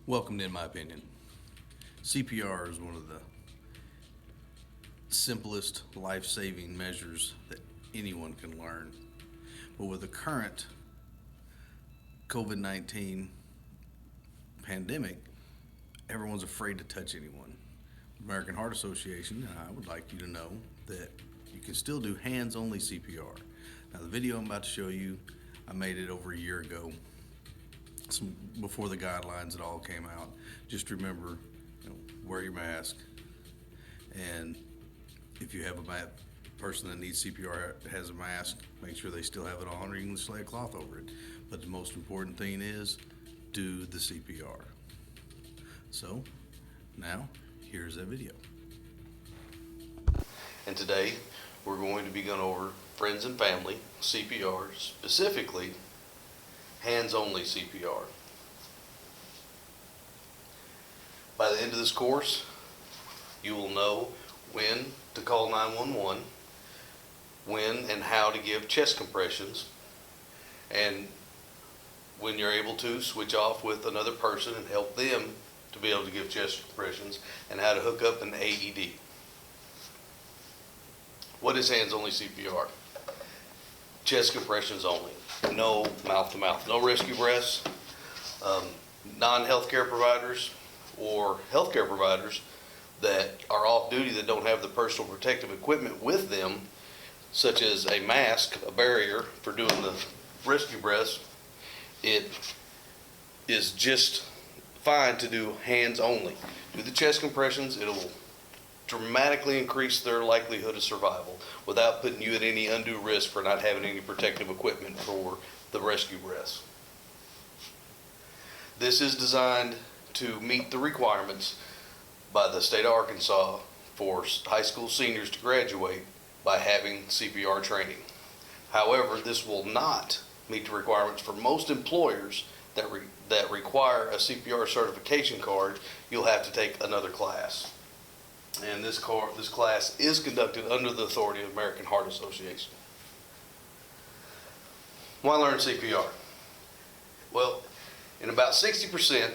Welcome to In My Opinion. CPR is one of the simplest life-saving measures that anyone can learn. But with the current COVID-19 pandemic, everyone's afraid to touch anyone. American Heart Association, and I would like you to know that you can still do hands-only CPR. Now, the video I'm about to show you, I made it over a year ago, before the guidelines at all came out. Just remember, wear your mask, and if you have a person that needs CPR has a mask, make sure they still have it on, or you can just lay a cloth over it. But the most important thing is do the CPR. So now here's that video. And today we're going to be going over friends and family CPR, specifically hands-only CPR. By the end of this course, you will know when to call 911, when and how to give chest compressions, and when you're able to switch off with another person and help them to be able to give chest compressions, and how to hook up an AED. What is hands-only CPR? Chest compressions only. No mouth-to-mouth. No rescue breaths. Non-healthcare providers or healthcare providers that are off duty that don't have the personal protective equipment with them, such as a mask, a barrier for doing the rescue breaths, it is just fine to do hands only. Do the chest compressions. It'll dramatically increase their likelihood of survival without putting you at any undue risk for not having any protective equipment for the rescue breaths. This is designed to meet the requirements by the state of Arkansas for high school seniors to graduate by having CPR training. However, this will not meet the requirements for most employers that require a CPR certification card. You'll have to take another class. And this class is conducted under the authority of the American Heart Association. Why learn CPR? Well, in about 60%,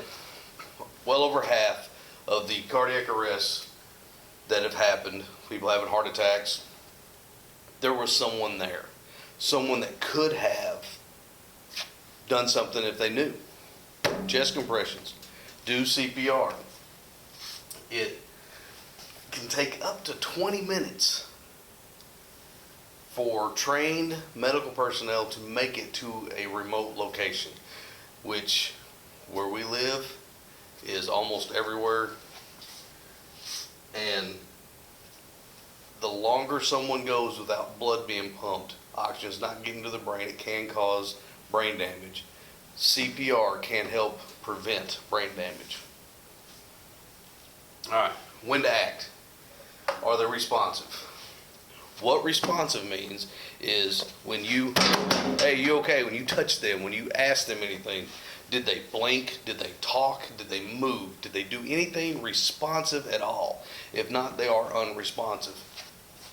well over half of the cardiac arrests that have happened, people having heart attacks, there was someone there. Someone that could have done something if they knew. Chest compressions. Do CPR. It can take up to 20 minutes for trained medical personnel to make it to a remote location, which where we live is almost everywhere. And the longer someone goes without blood being pumped, oxygen's not getting to the brain, it can cause brain damage. CPR can help prevent brain damage. All right, when to act. Are they responsive? What responsive means is when you, hey, you okay? When you touch them, when you ask them anything, did they blink? Did they talk? Did they move? Did they do anything responsive at all? If not, they are unresponsive.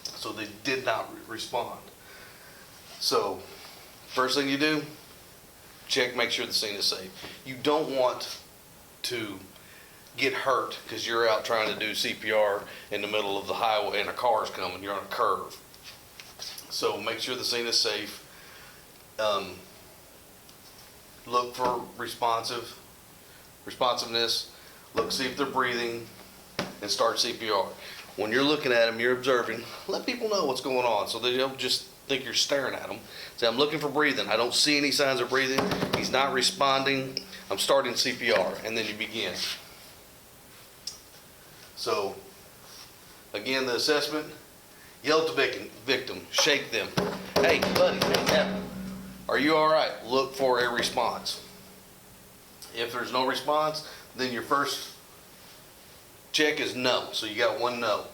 So they did not respond. So first thing you do, check, make sure the scene is safe. You don't want to get hurt because you're out trying to do CPR in the middle of the highway and a car's coming, you're on a curve. So make sure the scene is safe. Look for responsiveness. Look, see if they're breathing, and start CPR. When you're looking at them, you're observing, let people know what's going on so they don't just think you're staring at them. Say, I'm looking for breathing. I don't see any signs of breathing. He's not responding. I'm starting CPR, and then you begin. So, again, the assessment, yell at the victim, shake them. Hey, buddy, hey, are you all right? Look for a response. If there's no response, then your first check is no. So you got one no.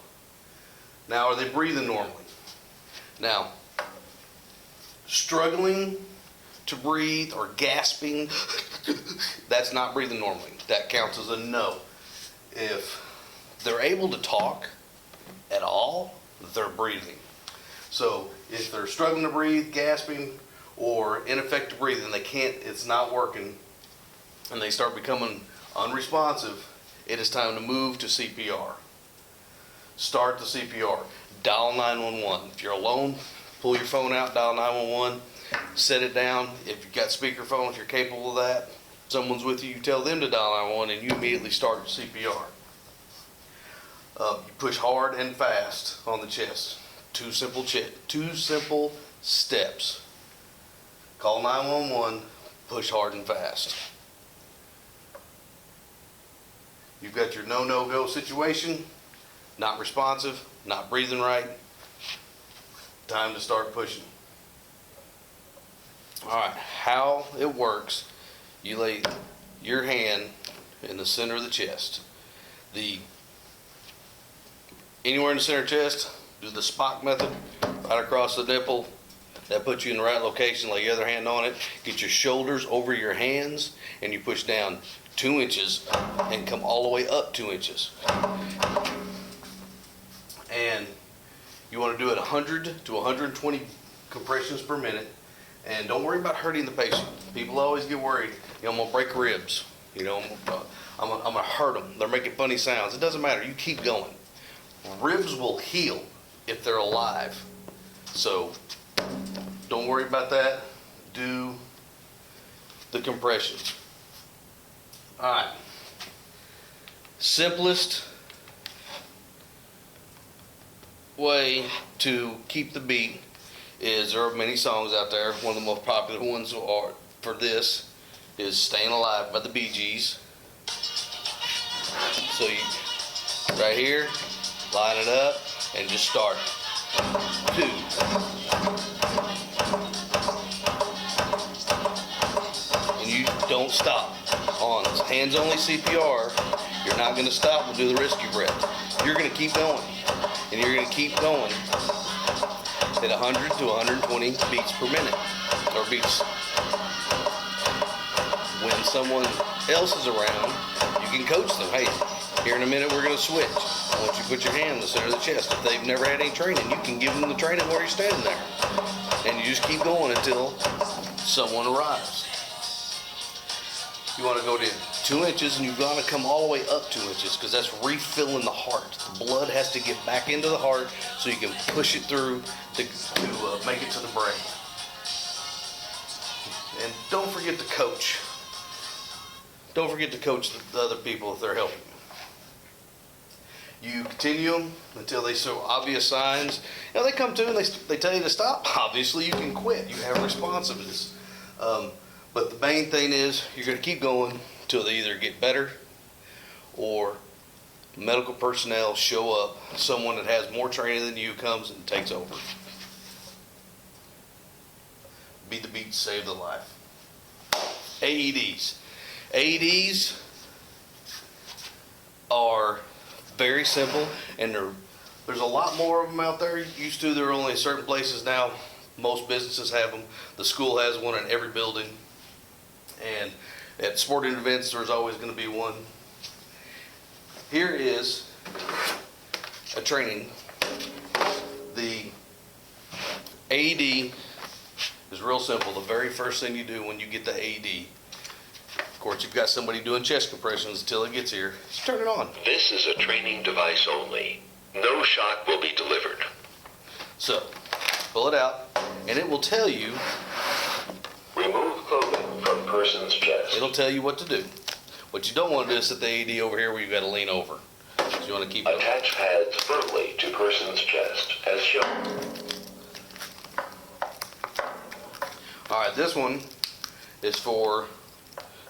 Now, are they breathing normally? Now, struggling to breathe or gasping, that's not breathing normally. That counts as a no. If they're able to talk at all, they're breathing. So if they're struggling to breathe, gasping, or ineffective breathing, they can't, it's not working, and they start becoming Unresponsive, it is time to move to CPR. Start the CPR. Dial 911. If you're alone, pull your phone out, dial 911, set it down. If you've got speakerphone, if you're capable of that, someone's with you, you tell them to dial 911 and you immediately start CPR. You push hard and fast on the chest. Two simple steps. Call 911, push hard and fast. You've got your no-go situation, not responsive, not breathing right. Time to start pushing. All right, how it works, you lay your hand in the center of the chest. Anywhere in the center of the chest, do the Spock method, right across the nipple. That puts you in the right location. Lay your other hand on it. Get your shoulders over your hands, and you push down 2 inches and come all the way up 2 inches. And you want to do it 100 to 120 compressions per minute. And don't worry about hurting the patient. People always get worried. I'm gonna break ribs. I'm gonna hurt them. They're making funny sounds. It doesn't matter. You keep going. Ribs will heal if they're alive. So don't worry about that. Do the compressions. All right. Simplest way to keep the beat is, there are many songs out there. One of the most popular ones for this is "Staying Alive" by the Bee Gees. So you, right here, line it up and just start. 2. And you don't stop. On hands only CPR, you're not going to stop and do the rescue breath. You're going to keep going. And you're going to keep going at 100 to 120 beats per minute, or beats. When someone else is around, you can coach them. Hey, here in a minute we're going to switch. I want you to put your hand in the center of the chest. If they've never had any training, you can give them the training where you're standing there. And you just keep going until someone arrives. You want to go to 2 inches, and you've got to come all the way up 2 inches, because that's refilling the heart. The blood has to get back into the heart so you can push it through to make it to the brain. And don't forget to coach. Don't forget to coach the other people if they're helping you. You continue them until they show obvious signs. They come to and they tell you to stop. Obviously, you can quit. You have responsiveness. But the main thing is, you're going to keep going until they either get better or medical personnel show up. Someone that has more training than you comes and takes over. Be the beat, save the life. AEDs. AEDs are very simple, and there's a lot more of them out there. Used to, there were only certain places. Now most businesses have them. The school has one in every building. And at sporting events, there's always going to be one. Here is a training. The AED is real simple. The very first thing you do when you get the AED, of course, you've got somebody doing chest compressions until it gets here. Just turn it on. This is a training device only. No shock will be delivered. So, pull it out, and it will tell you. Remove clothing from person's chest. It'll tell you what to do. What you don't want to do is set the AED over here where you've got to lean over. So you want to keep it. Attach pads firmly to person's chest, as shown. All right, this one is for,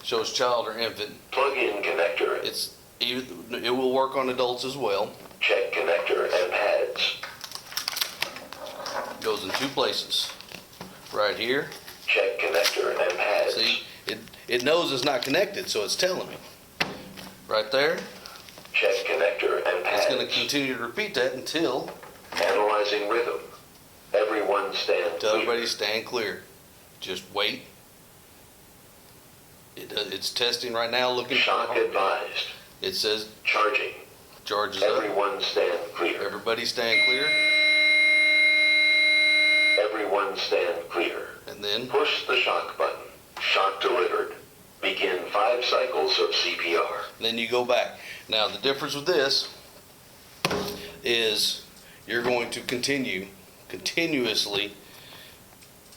shows child or infant. Plug-in connector. It will work on adults as well. Check connector and pads. Goes in 2 places. Right here. Check connector and pads. See, it knows it's not connected, so it's telling me. Right there. Check connector and pads. It's going to continue to repeat that until. Analyzing rhythm. Everyone stand clear. Everybody stand clear. Just wait. It's testing right now, looking for shock advised. It says charging. Charges Everyone up. Stand clear. Everybody stand clear. Everyone stand clear. And then push the shock button. Shock delivered. Begin 5 cycles of CPR. Then you go back. Now the difference with this is you're going to continuously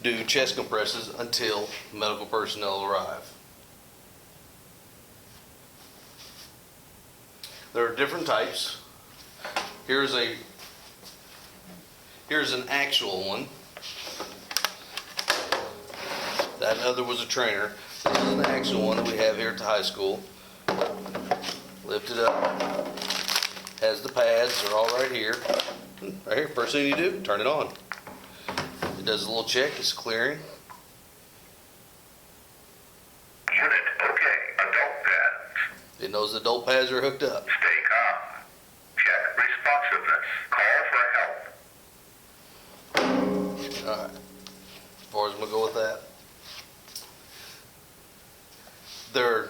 do chest compresses until medical personnel arrive. There are different types. Here's an actual one. That other was a trainer. This is an actual one that we have here at the high school. Lift it up. Has the pads. They're all right here. Right here. First thing you do, turn it on. It does a little check. It's clearing. Unit, okay, adult pads. It knows the adult pads are hooked up. Stay calm. Check responsiveness. Call for help. Alright. As far as I'm going to go with that. There are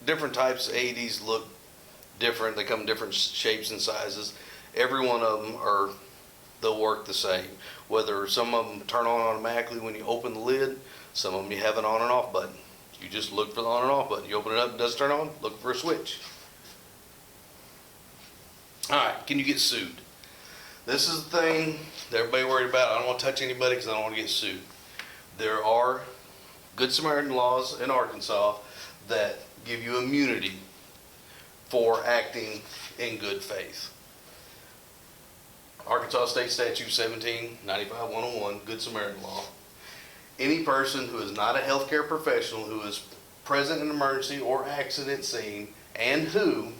different types. AEDs look different. They come in different shapes and sizes. Every one of them they'll work the same. Whether some of them turn on automatically when you open the lid, some of them you have an on and off button. You just look for the on and off button. You open it up, it doesn't turn on, look for a switch. Alright, can you get sued? This is the thing that everybody worried about. I don't want to touch anybody because I don't want to get sued. There are Good Samaritan laws in Arkansas that give you immunity for acting in good faith. Arkansas State Statute 1795-101, Good Samaritan law. Any person who is not a healthcare professional who is present in an emergency or accident scene and who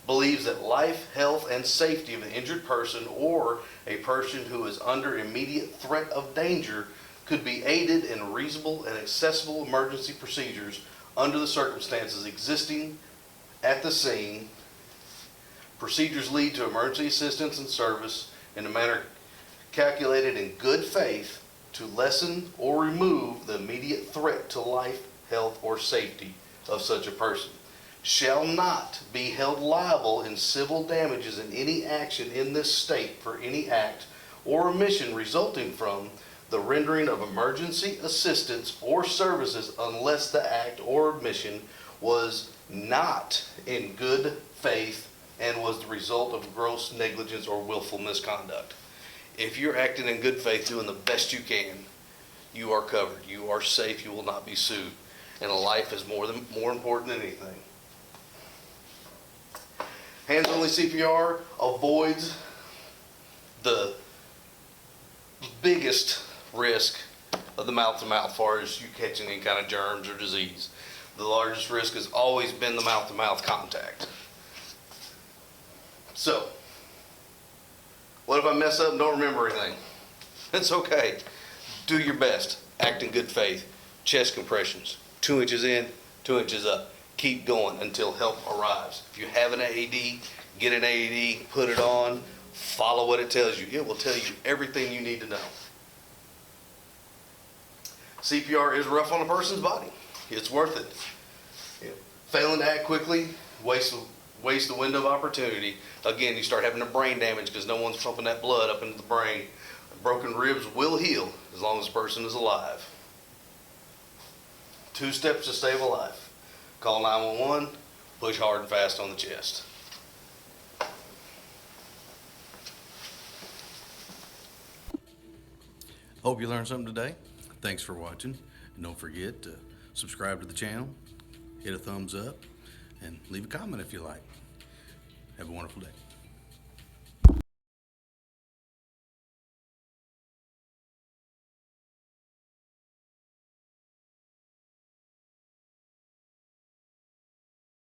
believes that life, health, and safety of an injured person or a person who is under immediate threat of danger could be aided in reasonable and accessible emergency procedures under the circumstances existing at the scene. Procedures lead to emergency assistance and service in a manner calculated in good faith to lessen or remove the immediate threat to life, health, or safety of such a person, shall not be held liable in civil damages in any action in this state for any act or omission resulting from the rendering of emergency assistance or services unless the act or omission was not in good faith and was the result of gross negligence or willful misconduct. If you're acting in good faith, doing the best you can, you are covered. You are safe. You will not be sued. And a life is more important than anything. Hands-only CPR avoids the biggest risk of the mouth-to-mouth as far as you catching any kind of germs or disease. The largest risk has always been the mouth-to-mouth contact. So, what if I mess up and don't remember anything? It's okay. Do your best. Act in good faith. Chest compressions. 2 inches in, 2 inches up. Keep going until help arrives. If you have an AED, get an AED, put it on, follow what it tells you. It will tell you everything you need to know. CPR is rough on a person's body. It's worth it. Failing to act quickly, waste the window of opportunity. Again, you start having the brain damage because no one's pumping that blood up into the brain. Broken ribs will heal as long as the person is alive. 2 steps to save a life. Call 911, push hard and fast on the chest. Hope you learned something today. Thanks for watching. And don't forget to subscribe to the channel, hit a thumbs up, and leave a comment if you like. Have a wonderful day.